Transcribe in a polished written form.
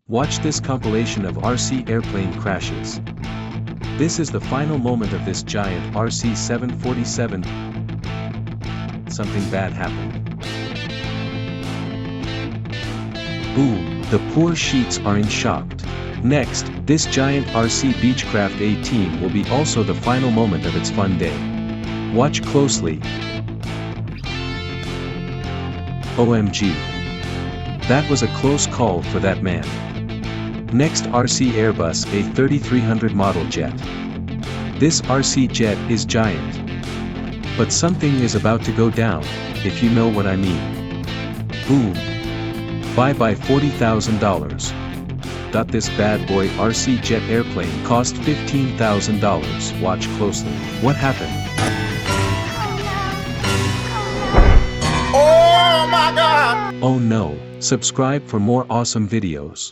Watch this compilation of RC airplane crashes. This is the final moment of this giant RC-747. Something bad happened. Boom, the poor sheets are in shock. Next, this giant RC Beechcraft A-Team will be also the final moment of its fun day. Watch closely. OMG. That was a close call for that man. Next, RC Airbus A3300 model jet. This RC jet is giant. But something is about to go down, if you know what I mean. Boom. Bye-bye $40,000. This bad boy RC jet airplane cost $15,000. Watch closely. What happened? Oh my God! Oh no. Subscribe for more awesome videos.